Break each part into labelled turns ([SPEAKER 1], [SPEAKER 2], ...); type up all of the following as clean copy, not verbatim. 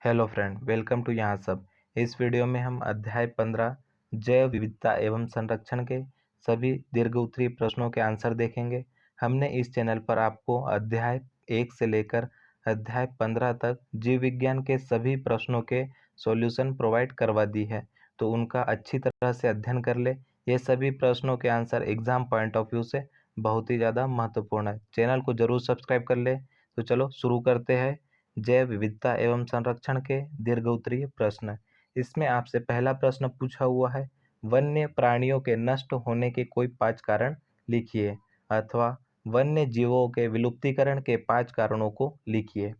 [SPEAKER 1] Hello friend, welcome to यहाँ सब। इस वीडियो में हम अध्याय 15 जैव विविधता एवं संरक्षण के सभी दीर्घ उत्तरीय प्रश्नों के आंसर देखेंगे। हमने इस चैनल पर आपको अध्याय 1 से लेकर अध्याय 15 तक जीव विज्ञान के सभी प्रश्नों के सॉल्यूशन प्रोवाइड करवा दी है, तो उनका अच्छी तरह से अध्ययन कर ले। ये सभी प्रश्नों के answer exam point of view से बहुत ही ज़्यादा महत्वपूर्ण है। चैनल को जरूर सब्सक्राइब कर ले। तो चलो शुरू करते हैं। जैव विविधता एवं संरक्षण के दीर्घ उत्तरीय प्रश्न। इसमें आपसे पहला प्रश्न पूछा हुआ है, वन्य प्राणियों के नष्ट होने के कोई 5 कारण लिखिए, अथवा वन्य जीवों के विलुप्तीकरण के 5 कारणों को लिखिए।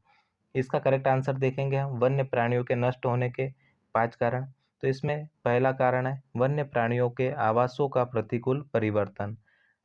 [SPEAKER 1] इसका करेक्ट आंसर देखेंगे हम, वन्य प्राणियों के नष्ट होने के 5 कारण। तो इसमें पहला कारण है वन्य प्राणियों के आवासों का प्रतिकूल परिवर्तन।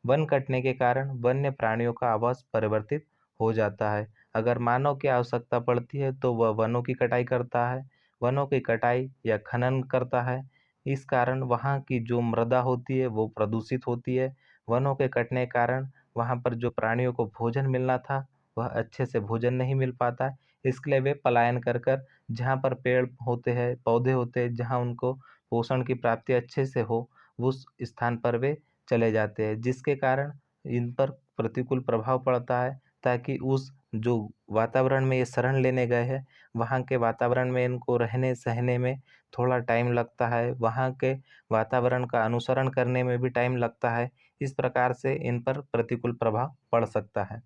[SPEAKER 1] वन कटने के कारण वन्य प्राणियों का आवास परिवर्तित हो जाता है। अगर मानव की आवश्यकता पड़ती है तो वह वनों की कटाई करता है, वनों की कटाई या खनन करता है। इस कारण वहाँ की जो मृदा होती है वो प्रदूषित होती है। वनों के कटने के कारण वहाँ पर जो प्राणियों को भोजन मिलना था वह अच्छे से भोजन नहीं मिल पाता है। इसके लिए वे पलायन कर कर जहाँ पर पेड़ होते हैं, पौधे होते हैं, जहाँ उनको पोषण की प्राप्ति अच्छे से हो, उस स्थान पर वे चले जाते हैं, जिसके कारण इन पर प्रतिकूल प्रभाव पड़ता है। ताकि उस जो वातावरण में ये शरण लेने गए हैं, वहाँ के वातावरण में इनको रहने सहने में थोड़ा टाइम लगता है, वहाँ के वातावरण का अनुसरण करने में भी टाइम लगता है। इस प्रकार से इन पर प्रतिकूल प्रभाव पड़ सकता है।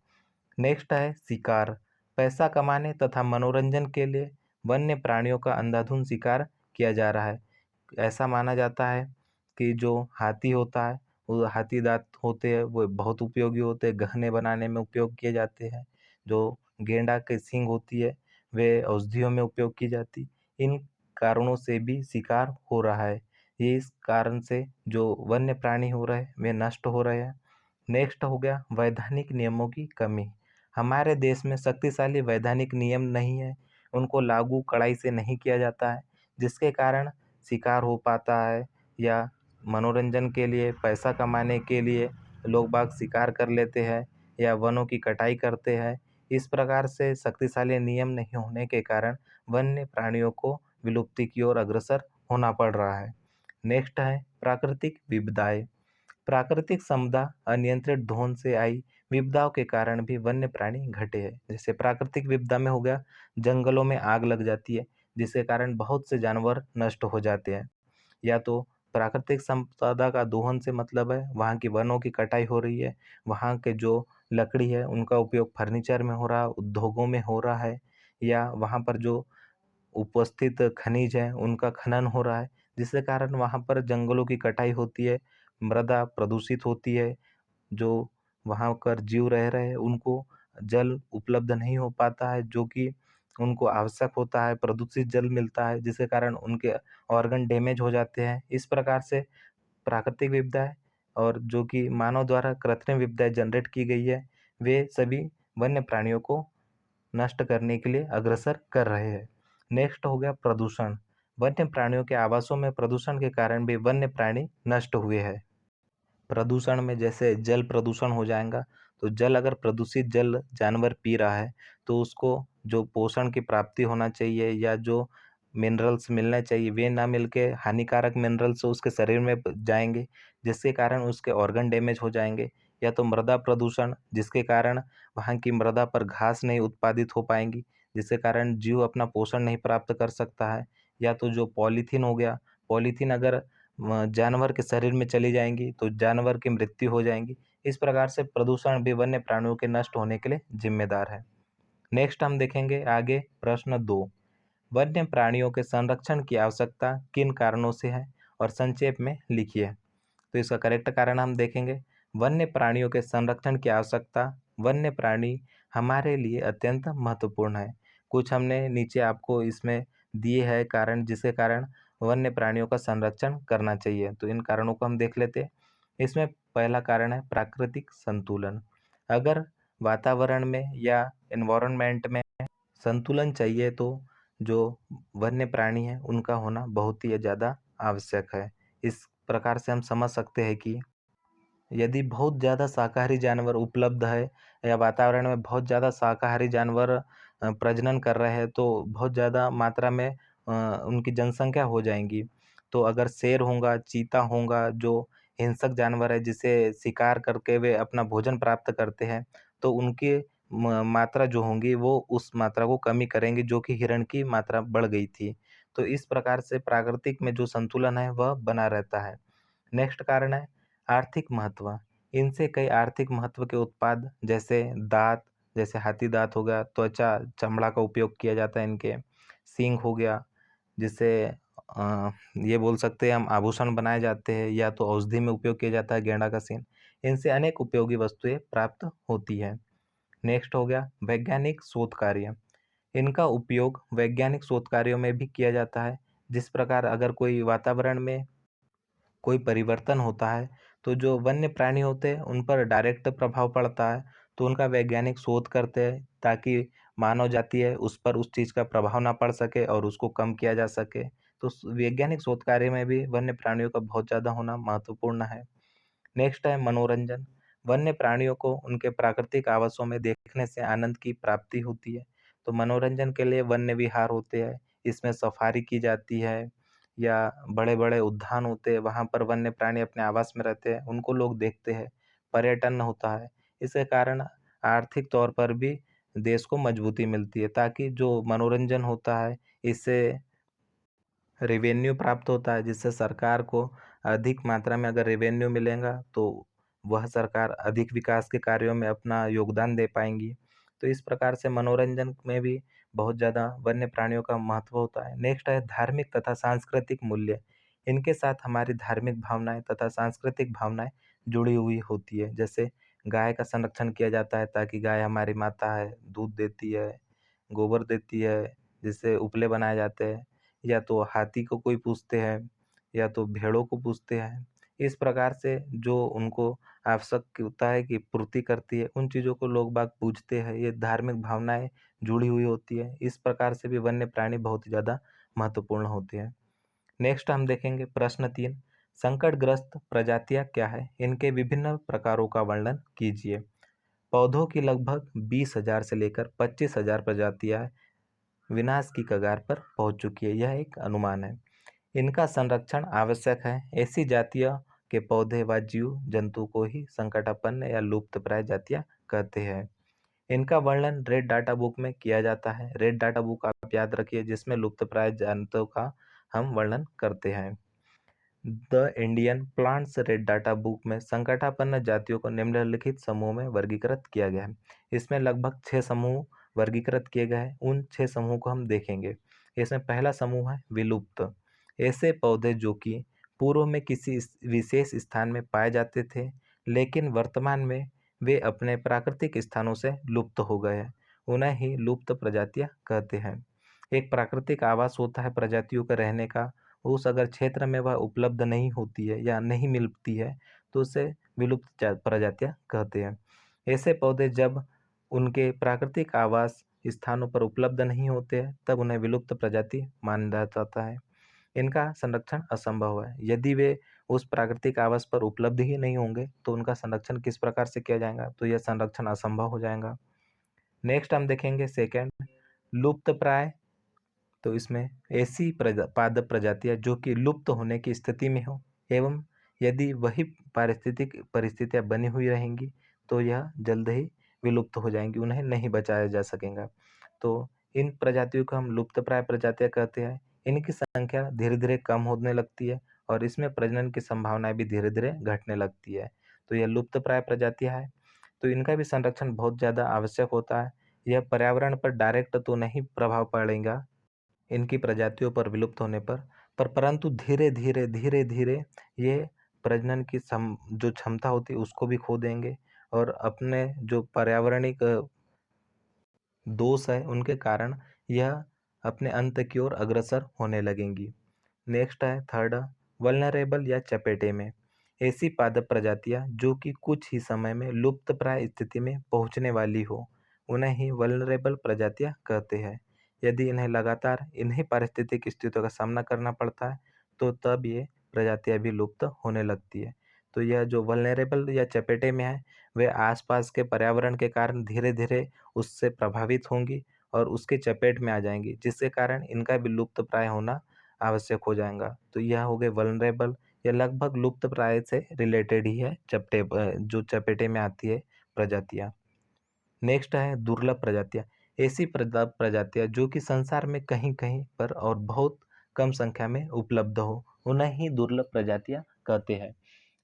[SPEAKER 1] नेक्स्ट है शिकार। पैसा कमाने तथा मनोरंजन के लिए वन्य प्राणियों का अंधाधुंध शिकार किया जा रहा है। ऐसा माना जाता है कि जो हाथी होता है, वो हाथी दांत होते हैं, वो बहुत उपयोगी होते हैं, गहने बनाने में उपयोग किए जाते हैं। जो गेंडा के सींग होती है, वे औषधियों में उपयोग की जाती। इन कारणों से भी शिकार हो रहा है। ये इस कारण से जो वन्य प्राणी हो रहे हैं वे नष्ट हो रहे हैं। नेक्स्ट हो गया वैधानिक नियमों की कमी। हमारे देश में शक्तिशाली वैधानिक नियम नहीं है, उनको लागू कड़ाई से नहीं किया जाता है, जिसके कारण शिकार हो पाता है, या मनोरंजन के लिए पैसा कमाने के लिए लोग बाग शिकार कर लेते हैं या वनों की कटाई करते हैं। इस प्रकार से शक्तिशाली नियम नहीं होने के कारण वन्य प्राणियों को विलुप्ति की ओर अग्रसर होना पड़ रहा है। नेक्स्ट है प्राकृतिक विविधताएं। प्राकृतिक समुदा अनियंत्रित धोन से आई विपदाओं के कारण भी वन्य प्राणी घटे हैं। जैसे प्राकृतिक विपदा में हो गया, जंगलों में आग लग जाती है, जिसके कारण बहुत से जानवर नष्ट हो जाते हैं। या तो प्राकृतिक संपदा का दोहन से मतलब है वहाँ की वनों की कटाई हो रही है, वहाँ के जो लकड़ी है उनका उपयोग फर्नीचर में हो रहा है, उद्योगों में हो रहा है, या वहाँ पर जो उपस्थित खनिज हैं उनका खनन हो रहा है, जिसके कारण वहाँ पर जंगलों की कटाई होती है, मृदा प्रदूषित होती है। जो वहाँ कर जीव रह रहे हैं उनको जल उपलब्ध नहीं हो पाता है, जो कि उनको आवश्यक होता है, प्रदूषित जल मिलता है, जिसके कारण उनके ऑर्गन डैमेज हो जाते हैं। इस प्रकार से प्राकृतिक विपदाएँ और जो कि मानव द्वारा कृत्रिम विपदाएँ जनरेट की गई है, वे सभी वन्य प्राणियों को नष्ट करने के लिए अग्रसर कर रहे हैं। नेक्स्ट हो गया प्रदूषण। वन्य प्राणियों के आवासों में प्रदूषण के कारण भी वन्य प्राणी नष्ट हुए हैं। प्रदूषण में जैसे जल प्रदूषण हो जाएगा, तो जल अगर प्रदूषित जल जानवर पी रहा है तो उसको जो पोषण की प्राप्ति होना चाहिए या जो मिनरल्स मिलने चाहिए वे ना मिल के हानिकारक मिनरल्स उसके शरीर में जाएंगे, जिसके कारण उसके ऑर्गन डैमेज हो जाएंगे। या तो मृदा प्रदूषण, जिसके कारण वहाँ की मृदा पर घास नहीं उत्पादित हो पाएंगी, जिसके कारण जीव अपना पोषण नहीं प्राप्त कर सकता है। या तो जो पॉलीथीन हो गया, पॉलीथीन अगर जानवर के शरीर में चली जाएंगी तो जानवर की मृत्यु हो जाएंगी। इस प्रकार से प्रदूषण भी वन्य प्राणियों के नष्ट होने के लिए जिम्मेदार है। नेक्स्ट हम देखेंगे आगे प्रश्न 2, वन्य प्राणियों के संरक्षण की आवश्यकता किन कारणों से है और संक्षेप में लिखिए। तो इसका करेक्ट कारण हम देखेंगे, वन्य प्राणियों के संरक्षण की आवश्यकता। वन्य प्राणी हमारे लिए अत्यंत महत्वपूर्ण है। कुछ हमने नीचे आपको इसमें दिए हैं कारण, जिसके कारण वन्य प्राणियों का संरक्षण करना चाहिए। तो इन कारणों को हम देख लेते हैं। इसमें पहला कारण है प्राकृतिक संतुलन। अगर वातावरण में या एनवायरनमेंट में संतुलन चाहिए तो जो वन्य प्राणी है उनका होना बहुत ही ज़्यादा आवश्यक है। इस प्रकार से हम समझ सकते हैं कि यदि बहुत ज़्यादा शाकाहारी जानवर उपलब्ध है या वातावरण में बहुत ज़्यादा शाकाहारी जानवर प्रजनन कर रहे हैं तो बहुत ज़्यादा मात्रा में उनकी जनसंख्या हो जाएंगी। तो अगर शेर होगा, चीता होगा, जो हिंसक जानवर है जिसे शिकार करके वे अपना भोजन प्राप्त करते हैं, तो उनकी मात्रा जो होंगी वो उस मात्रा को कमी करेंगे, जो कि हिरण की मात्रा बढ़ गई थी। तो इस प्रकार से प्राकृतिक में जो संतुलन है वह बना रहता है। नेक्स्ट कारण है आर्थिक महत्व। इनसे कई आर्थिक महत्व के उत्पाद जैसे दांत, जैसे हाथी दांत हो गया, त्वचा, चमड़ा का उपयोग किया जाता है इनके, सींग हो गया जिससे ये बोल सकते हैं हम आभूषण बनाए जाते हैं, या तो औषधि में उपयोग किया जाता है गेंडा का सींग। इनसे अनेक उपयोगी वस्तुएं प्राप्त होती है। नेक्स्ट हो गया वैज्ञानिक शोध कार्य। इनका उपयोग वैज्ञानिक शोध कार्यों में भी किया जाता है। जिस प्रकार अगर कोई वातावरण में कोई परिवर्तन होता है तो जो वन्य प्राणी होते हैं उन पर डायरेक्ट प्रभाव पड़ता है, तो उनका वैज्ञानिक शोध करते हैं ताकि मानव जाति है उस पर उस चीज़ का प्रभाव ना पड़ सके और उसको कम किया जा सके। तो वैज्ञानिक शोध कार्य में भी वन्य प्राणियों का बहुत ज़्यादा होना महत्वपूर्ण है। नेक्स्ट है मनोरंजन। वन्य प्राणियों को उनके प्राकृतिक आवासों में देखने से आनंद की प्राप्ति होती है। तो मनोरंजन के लिए वन्य विहार होते हैं, इसमें सफारी की जाती है, या बड़े-बड़े उद्यान होते हैं, वहाँ पर वन्य प्राणी अपने आवास में रहते हैं, उनको लोग देखते हैं, पर्यटन होता है। इसके कारण आर्थिक तौर पर भी देश को मजबूती मिलती है, ताकि जो मनोरंजन होता है इससे रेवेन्यू प्राप्त होता है, जिससे सरकार को अधिक मात्रा में अगर रेवेन्यू मिलेगा तो वह सरकार अधिक विकास के कार्यों में अपना योगदान दे पाएंगी। तो इस प्रकार से मनोरंजन में भी बहुत ज़्यादा वन्य प्राणियों का महत्व होता है। नेक्स्ट है धार्मिक तथा सांस्कृतिक मूल्य। इनके साथ हमारी धार्मिक भावनाएं तथा सांस्कृतिक भावनाएं जुड़ी हुई होती है। जैसे गाय का संरक्षण किया जाता है ताकि गाय हमारी माता है, दूध देती है, गोबर देती है, जिससे उपले बनाए जाते हैं, या तो हाथी को कोई पूजते हैं, या तो भेड़ों को पूजते हैं। इस प्रकार से जो उनको आवश्यकता है कि पूर्ति करती है, उन चीज़ों को लोग बाग पूजते हैं। ये धार्मिक भावनाएँ जुड़ी हुई होती है। इस प्रकार से भी वन्य प्राणी बहुत ही ज़्यादा महत्वपूर्ण होते हैं। नेक्स्ट हम देखेंगे प्रश्न 3, संकटग्रस्त प्रजातियाँ क्या है? इनके विभिन्न प्रकारों का वर्णन कीजिए। पौधों की लगभग 20,000 से लेकर 25,000 प्रजातियाँ विनाश की कगार पर पहुंच चुकी है, यह एक अनुमान है। इनका संरक्षण आवश्यक है। ऐसी जातियों के पौधे व जीव जंतु को ही संकटापन्न या लुप्तप्राय जातियां कहते हैं। इनका वर्णन रेड डाटा बुक में किया जाता है। रेड डाटा बुक आप याद रखिए, जिसमें लुप्तप्राय जंतुओं का हम वर्णन करते हैं। The Indian plants red data book में संकटापन्न जातियों को निम्नलिखित समूह में वर्गीकृत किया गया है। इसमें लगभग 6 समूह वर्गीकृत किए गए हैं। उन 6 समूह को हम देखेंगे। इसमें पहला समूह है विलुप्त। ऐसे पौधे जो कि पूर्व में किसी विशेष स्थान में पाए जाते थे, लेकिन वर्तमान में वे अपने प्राकृतिक स्थानों से लुप्त हो गए हैं, उन्हें ही लुप्त प्रजातियां कहते हैं। एक प्राकृतिक आवास होता है प्रजातियों के रहने का, उस अगर क्षेत्र में वह उपलब्ध नहीं होती है या नहीं मिलती है तो उसे विलुप्त प्रजातियां कहते हैं। ऐसे पौधे जब उनके प्राकृतिक आवास स्थानों पर उपलब्ध नहीं होते हैं तब उन्हें विलुप्त प्रजाति माना जाता है। इनका संरक्षण असंभव है। यदि वे उस प्राकृतिक आवास पर उपलब्ध ही नहीं होंगे तो उनका संरक्षण किस प्रकार से किया जाएगा? तो यह संरक्षण असंभव हो जाएगा। नेक्स्ट हम देखेंगे सेकंड, लुप्त प्राय। तो इसमें ऐसी पादप प्रजातियां जो कि लुप्त होने की स्थिति में हो, एवं यदि वही पारिस्थितिक परिस्थितियां बनी हुई रहेंगी तो यह जल्द ही विलुप्त हो जाएंगी, उन्हें नहीं बचाया जा सकेगा। तो इन प्रजातियों को हम लुप्तप्राय प्रजातियां कहते हैं। इनकी संख्या धीरे धीरे कम होने लगती है और इसमें प्रजनन की संभावनाएं भी धीरे धीरे घटने लगती है। तो यह लुप्तप्राय प्रजातियां है। तो इनका भी संरक्षण बहुत ज़्यादा आवश्यक होता है। यह पर्यावरण पर डायरेक्ट तो नहीं प्रभाव पड़ेगा इनकी प्रजातियों पर विलुप्त होने पर परंतु धीरे-धीरे ये प्रजनन की जो क्षमता होती है उसको भी खो देंगे और अपने जो पर्यावरणिक दोष है उनके कारण यह अपने अंत की ओर अग्रसर होने लगेंगी। नेक्स्ट है थर्ड, वल्नरेबल या चपेटे में। ऐसी पादप प्रजातियां जो कि कुछ ही समय में लुप्तप्राय स्थिति में पहुंचने वाली हो, उन्हें ही वल्नरेबल प्रजातियां कहते हैं। यदि इन्हें लगातार इन्हीं पारिस्थितिक स्थितियों का सामना करना पड़ता है तो तब ये प्रजातियां भी लुप्त होने लगती है। तो यह जो वल्नरेबल या चपेटे में है वे आसपास के पर्यावरण के कारण धीरे धीरे उससे प्रभावित होंगी और उसके चपेट में आ जाएंगी, जिसके कारण इनका भी लुप्त प्राय होना आवश्यक हो जाएगा। तो यह हो गए वल्नरेबल, यह लगभग लुप्त प्राय से रिलेटेड ही है, जो चपेटे में आती है प्रजातियां। नेक्स्ट है दुर्लभ प्रजातियां। ऐसी प्रजातियां जो कि संसार में कहीं कहीं पर और बहुत कम संख्या में उपलब्ध हो, उन्हें ही दुर्लभ प्रजातियां कहते हैं।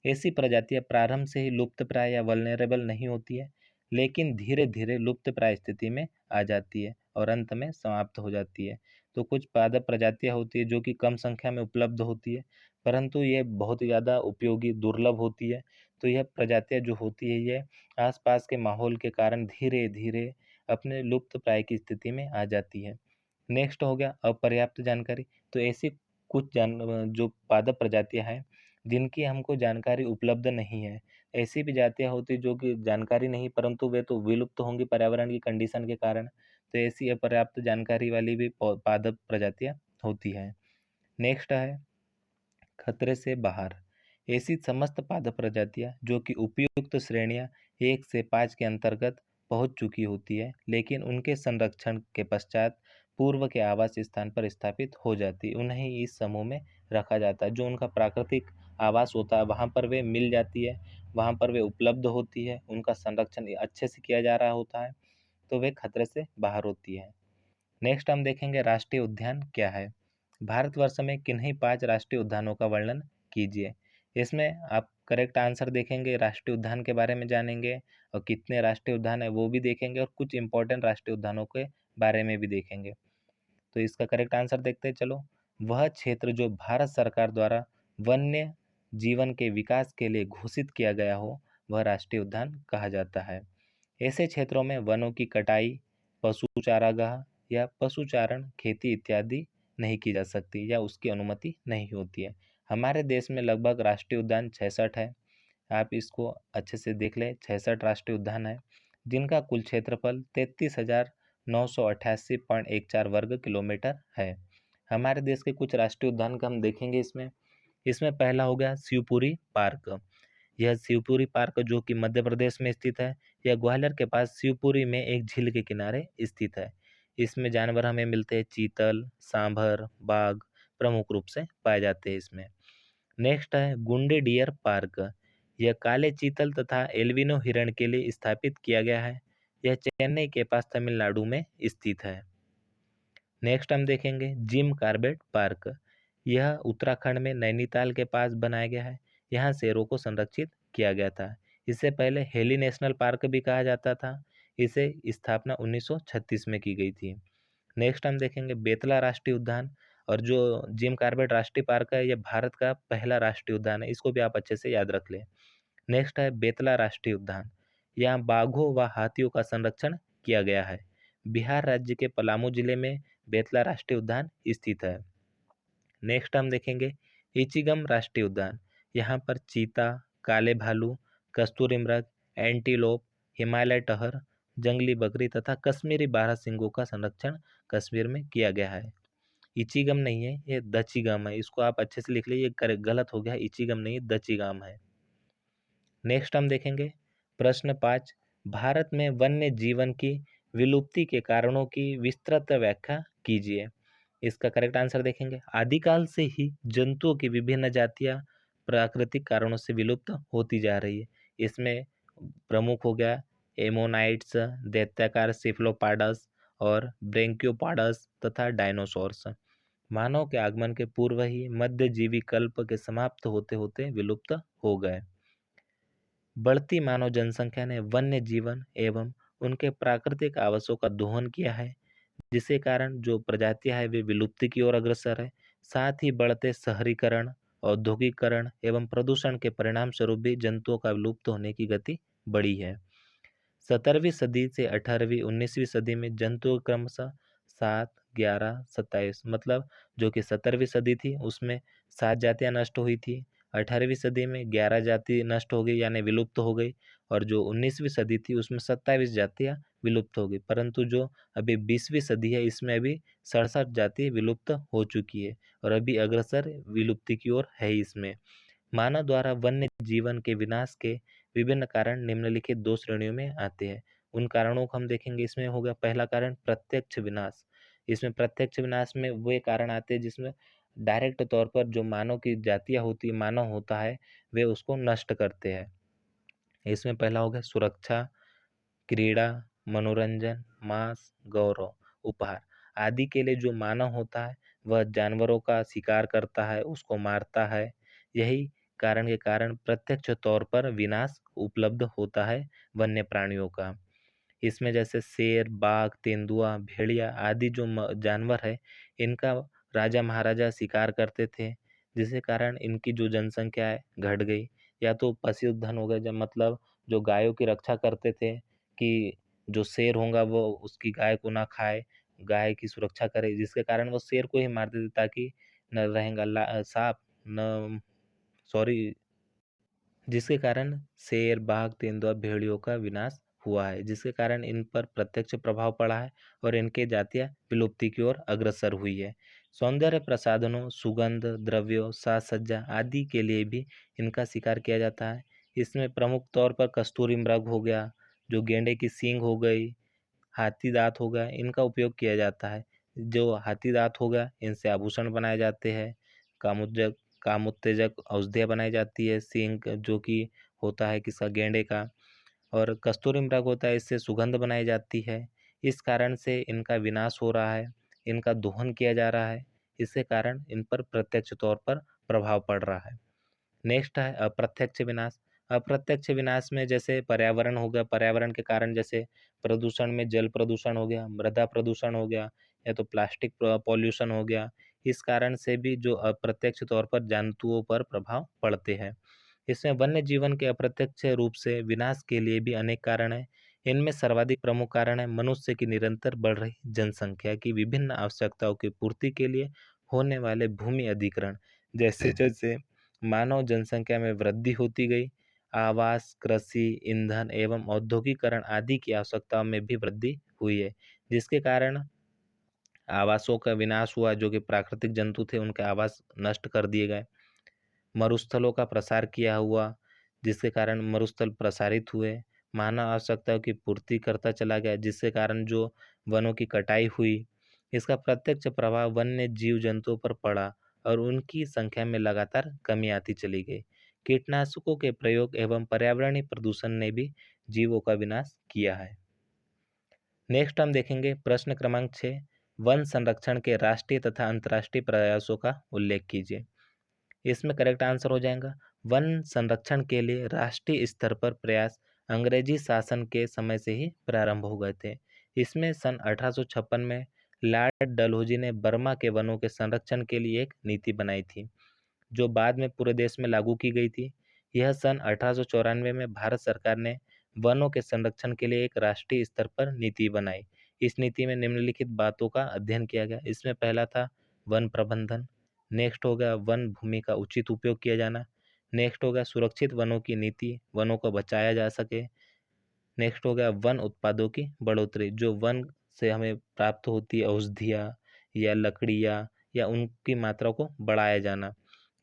[SPEAKER 1] ऐसी प्रजातियां प्रारंभ से ही लुप्त प्राय या वल्नरेबल नहीं होती है, लेकिन धीरे धीरे लुप्त प्राय स्थिति में आ जाती है और अंत में समाप्त हो जाती है। तो कुछ पादप प्रजातियां होती है जो कि कम संख्या में उपलब्ध होती है, परंतु ये बहुत ही ज़्यादा उपयोगी दुर्लभ होती है। तो यह प्रजातियां जो होती है, ये आसपास के माहौल के कारण धीरे धीरे अपने लुप्त प्राय की स्थिति में आ जाती है। नेक्स्ट हो गया अपर्याप्त जानकारी। तो ऐसी कुछ जो पादप प्रजातियां हैं जिनकी हमको जानकारी उपलब्ध नहीं है। ऐसी भी जातियां होती जो कि जानकारी नहीं, परंतु वे तो विलुप्त होंगी पर्यावरण की कंडीशन के कारण। तो ऐसी अपर्याप्त जानकारी वाली भी पादप प्रजातियां होती हैं। नेक्स्ट है खतरे से बाहर। ऐसी समस्त पादप प्रजातियां जो कि उपयुक्त श्रेणियां 1 से 5 के अंतर्गत पहुंच चुकी होती है, लेकिन उनके संरक्षण के पश्चात पूर्व के आवास स्थान पर स्थापित हो जाती है, उन्हें इस समूह में रखा जाता है। जो उनका प्राकृतिक आवास होता है वहाँ पर वे मिल जाती है, वहाँ पर वे उपलब्ध होती है, उनका संरक्षण अच्छे से किया जा रहा होता है, तो वे खतरे से बाहर होती है। नेक्स्ट हम देखेंगे राष्ट्रीय उद्यान क्या है। भारतवर्ष में किन्हीं 5 राष्ट्रीय उद्यानों का वर्णन कीजिए। इसमें आप करेक्ट आंसर देखेंगे, राष्ट्रीय उद्यान के बारे में जानेंगे और कितने राष्ट्रीय उद्यान है वो भी देखेंगे और कुछ इंपॉर्टेंट राष्ट्रीय उद्यानों के बारे में भी देखेंगे। तो इसका करेक्ट आंसर देखते हैं चलो। वह क्षेत्र जो भारत सरकार द्वारा वन्य जीवन के विकास के लिए घोषित किया गया हो, वह राष्ट्रीय उद्यान कहा जाता है। ऐसे क्षेत्रों में वनों की कटाई, पशु चारागाह या पशुचारण, खेती इत्यादि नहीं की जा सकती या उसकी अनुमति नहीं होती है। हमारे देश में लगभग राष्ट्रीय उद्यान 66 है। आप इसको अच्छे से देख लें, 66 राष्ट्रीय उद्यान है जिनका कुल क्षेत्रफल 33,988.14 वर्ग किलोमीटर है। हमारे देश के कुछ राष्ट्रीय उद्यान का हम देखेंगे इसमें। इसमें पहला हो गया शिवपुरी पार्क। यह शिवपुरी पार्क जो कि मध्य प्रदेश में स्थित है, यह ग्वालियर के पास शिवपुरी में एक झील के किनारे स्थित है। इसमें जानवर हमें मिलते हैं, चीतल, सांभर, बाघ प्रमुख रूप से पाए जाते हैं इसमें। नेक्स्ट है गुंडे डियर पार्क। यह काले चीतल तथा एल्बिनो हिरण के लिए स्थापित किया गया है। यह चेन्नई के पास तमिलनाडु में स्थित है। नेक्स्ट हम देखेंगे जिम कॉर्बेट पार्क। यह उत्तराखंड में नैनीताल के पास बनाया गया है। यहाँ शेरों को संरक्षित किया गया था। इससे पहले हेली नेशनल पार्क भी कहा जाता था। इसे स्थापना 1936 में की गई थी। नेक्स्ट हम देखेंगे बेतला राष्ट्रीय उद्यान। और जो जिम कॉर्बेट राष्ट्रीय पार्क है, यह भारत का पहला राष्ट्रीय उद्यान है, इसको भी आप अच्छे से याद रख लें। नेक्स्ट है बेतला राष्ट्रीय उद्यान। यहाँ बाघों व हाथियों का संरक्षण किया गया है। बिहार राज्य के पलामू जिले में बेतला राष्ट्रीय उद्यान स्थित है। नेक्स्ट हम देखेंगे इचिगम राष्ट्रीय उद्यान। यहाँ पर चीता, काले भालू, कस्तूरी मृग, एंटीलोप, हिमालय टहर, जंगली बकरी तथा कश्मीरी बारहसिंगों का संरक्षण कश्मीर में किया गया है। इचिगम नहीं है, ये दचिगम है, इसको आप अच्छे से लिख लीजिए, गलत हो गया, इचिगम नहीं दचिगम है। नेक्स्ट हम देखेंगे प्रश्न 5, भारत में वन्य जीवन की विलुप्ति के कारणों की विस्तृत व्याख्या कीजिए। इसका करेक्ट आंसर देखेंगे आदिकाल से ही जंतुओं की विभिन्न जातियां प्राकृतिक कारणों से विलुप्त होती जा रही है। इसमें प्रमुख हो गया एमोनाइट्स, दैत्याकार सिफ्लोपाडस और ब्रेंकियोपाडस तथा डायनोसॉर्स। मानव के आगमन के पूर्व ही मध्यजीवी कल्प के समाप्त होते होते विलुप्त हो गए। बढ़ती मानव जनसंख्या ने वन्य जीवन एवं उनके प्राकृतिक आवासों का दोहन किया है, जिसके कारण जो प्रजातियां है वे विलुप्ति की ओर अग्रसर है। साथ ही बढ़ते शहरीकरण, औद्योगिकरण एवं प्रदूषण के परिणाम स्वरूप भी जंतुओं का विलुप्त होने की गति बढ़ी है। 17वीं सदी से 18वीं 19वीं सदी में जंतु क्रमशः 7, 11, 27, मतलब जो कि 17वीं सदी थी उसमें 7 जातियां नष्ट हुई थी, 18वीं सदी में 11 जाति नष्ट हो गई यानी विलुप्त हो गई, और जो 19वीं सदी थी उसमें 27 जातियां विलुप्त हो गई। परंतु जो अभी 20वीं सदी है इसमें अभी 67 जाति विलुप्त हो चुकी है और अभी अग्रसर विलुप्ति की ओर है। इसमें मानव द्वारा वन्य जीवन के विनाश के विभिन्न कारण निम्नलिखित 2 श्रेणियों में आते हैं। उन कारणों को हम देखेंगे। इसमें हो गया पहला कारण प्रत्यक्ष विनाश। इसमें प्रत्यक्ष विनाश में वे कारण आते हैं जिसमें डायरेक्ट तौर पर जो मानव की जातियाँ होती है, मानव होता है, वे उसको नष्ट करते हैं। इसमें पहला हो गया सुरक्षा, क्रीड़ा, मनोरंजन, मांस, गौरव, उपहार आदि के लिए जो मानव होता है वह जानवरों का शिकार करता है, उसको मारता है। यही कारण के कारण प्रत्यक्ष तौर पर विनाश उपलब्ध होता है वन्य प्राणियों का। इसमें जैसे शेर, बाघ, तेंदुआ, भेड़िया आदि जो जानवर है, इनका राजा महाराजा शिकार करते थे, जिसके कारण इनकी जो जनसंख्या है घट गई। या तो पशुधन हो गया, जब मतलब जो गायों की रक्षा करते थे कि जो शेर होगा वो उसकी गाय को ना खाए, गाय की सुरक्षा करे, जिसके कारण वो शेर को ही मार देते ताकि न रहेगा सांप न सॉरी जिसके कारण शेर, बाघ, तेंदुआ, भेड़ियों का विनाश हुआ है, जिसके कारण इन पर प्रत्यक्ष प्रभाव पड़ा है और इनके जातियां विलुप्ति की ओर अग्रसर हुई है। सौंदर्य प्रसाधनों, सुगंध द्रव्यों, साज सज्जा आदि के लिए भी इनका शिकार किया जाता है। इसमें प्रमुख तौर पर कस्तूरी मृग हो गया, जो गेंडे की सींग हो गई, हाथी दांत हो गया, इनका उपयोग किया जाता है। जो हाथी दांत हो गया, इनसे आभूषण बनाए जाते हैं। कामोद्यक कामोत्तेजक औषधियाँ बनाई जाती है। सींग जो कि होता है किसका, गेंडे का, और कस्तूरी मृग होता है, इससे सुगंध बनाई जाती है। इस कारण से इनका विनाश हो रहा है, इनका दोहन किया जा रहा है, इसके कारण इन पर प्रत्यक्ष तौर पर प्रभाव पड़ रहा है। नेक्स्ट है अप्रत्यक्ष विनाश। अप्रत्यक्ष विनाश में जैसे पर्यावरण हो गया, पर्यावरण के कारण जैसे प्रदूषण में जल प्रदूषण हो गया, मृदा प्रदूषण हो गया, या तो प्लास्टिक पॉल्यूशन हो गया। इस कारण से भी जो अप्रत्यक्ष तौर पर जंतुओं पर प्रभाव पड़ते हैं। इसमें वन्य जीवन के अप्रत्यक्ष रूप से विनाश के लिए भी अनेक कारण हैं। इनमें सर्वाधिक प्रमुख कारण है मनुष्य की निरंतर बढ़ रही जनसंख्या की विभिन्न आवश्यकताओं की पूर्ति के लिए होने वाले भूमि अधिग्रहण। जैसे जैसे मानव जनसंख्या में वृद्धि होती गई, आवास, कृषि, ईंधन एवं औद्योगिकरण आदि की आवश्यकताओं में भी वृद्धि हुई है, जिसके कारण आवासों का विनाश हुआ। जो कि प्राकृतिक जंतु थे उनके आवास नष्ट कर दिए गए। मरुस्थलों का प्रसार किया हुआ, जिसके कारण मरुस्थल प्रसारित हुए। मानव आवश्यकताओं की पूर्ति करता चला गया, जिसके कारण जो वनों की कटाई हुई, इसका प्रत्यक्ष प्रभाव वन्य जीव जंतुओं पर पड़ा और उनकी संख्या में लगातार कमी आती चली गई। कीटनाशकों के प्रयोग एवं पर्यावरणीय प्रदूषण ने भी जीवों का विनाश किया है। नेक्स्ट हम देखेंगे प्रश्न क्रमांक 6, वन संरक्षण के राष्ट्रीय तथा अंतर्राष्ट्रीय प्रयासों का उल्लेख कीजिए। इसमें करेक्ट आंसर हो जाएगा वन संरक्षण के लिए राष्ट्रीय स्तर पर प्रयास अंग्रेजी शासन के समय से ही प्रारंभ हो गए थे। इसमें सन 1856 में लॉर्ड डलहौजी ने बर्मा के वनों के संरक्षण के लिए एक नीति बनाई थी, जो बाद में पूरे देश में लागू की गई थी। यह सन 1894 में भारत सरकार ने वनों के संरक्षण के लिए एक राष्ट्रीय स्तर पर नीति बनाई। इस नीति में निम्नलिखित बातों का अध्ययन किया गया। इसमें पहला था वन प्रबंधन, नेक्स्ट हो गया वन भूमि का उचित उपयोग किया जाना, नेक्स्ट हो गया सुरक्षित वनों की नीति, वनों को बचाया जा सके, नेक्स्ट हो गया वन उत्पादों की बढ़ोतरी, जो वन से हमें प्राप्त होती है औषधियाँ या लकड़ियाँ या उनकी मात्रा को बढ़ाया जाना।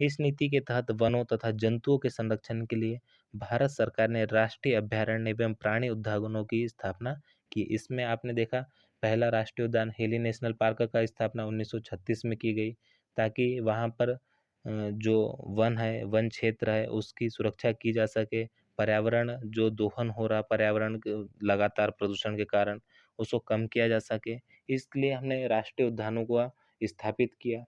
[SPEAKER 1] इस नीति के तहत वनों तथा जंतुओं के संरक्षण के लिए भारत सरकार ने राष्ट्रीय अभयारण्य एवं प्राणी उद्यानों की स्थापना की। इसमें आपने देखा पहला राष्ट्रीय उद्यान हेली नेशनल पार्क का स्थापना 1936 में की गई, ताकि वहाँ पर जो वन है, वन क्षेत्र है, उसकी सुरक्षा की जा सके। पर्यावरण जो दोहन हो रहा, पर्यावरण लगातार प्रदूषण के कारण उसको कम किया जा सके, इसलिए हमने राष्ट्रीय उद्यानों को स्थापित किया।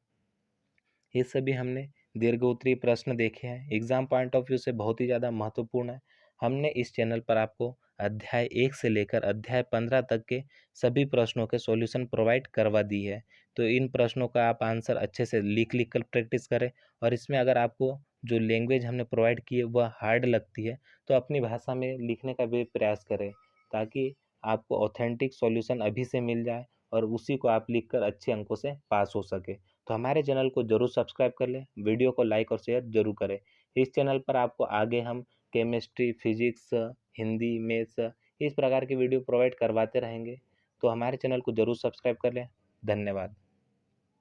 [SPEAKER 1] ये सभी हमने दीर्घ उत्तरीय प्रश्न देखे हैं, एग्जाम पॉइंट ऑफ व्यू से बहुत ही ज़्यादा महत्वपूर्ण है। हमने इस चैनल पर आपको अध्याय 1 से लेकर अध्याय 15 तक के सभी प्रश्नों के सॉल्यूशन प्रोवाइड करवा दी है। तो इन प्रश्नों का आप आंसर अच्छे से लिख लिख कर प्रैक्टिस करें, और इसमें अगर आपको जो लैंग्वेज हमने प्रोवाइड की है वह हार्ड लगती है तो अपनी भाषा में लिखने का भी प्रयास करें, ताकि आपको ऑथेंटिक सॉल्यूशन अभी से मिल जाए और उसी को आप लिखकर अच्छे अंकों से पास हो सके। तो हमारे चैनल को जरूर सब्सक्राइब कर लें, वीडियो को लाइक और शेयर जरूर करें। इस चैनल पर आपको आगे हम केमिस्ट्री, फिजिक्स, हिंदी, मैथ्स इस प्रकार की वीडियो प्रोवाइड करवाते रहेंगे। तो हमारे चैनल को जरूर सब्सक्राइब कर लें। धन्यवाद।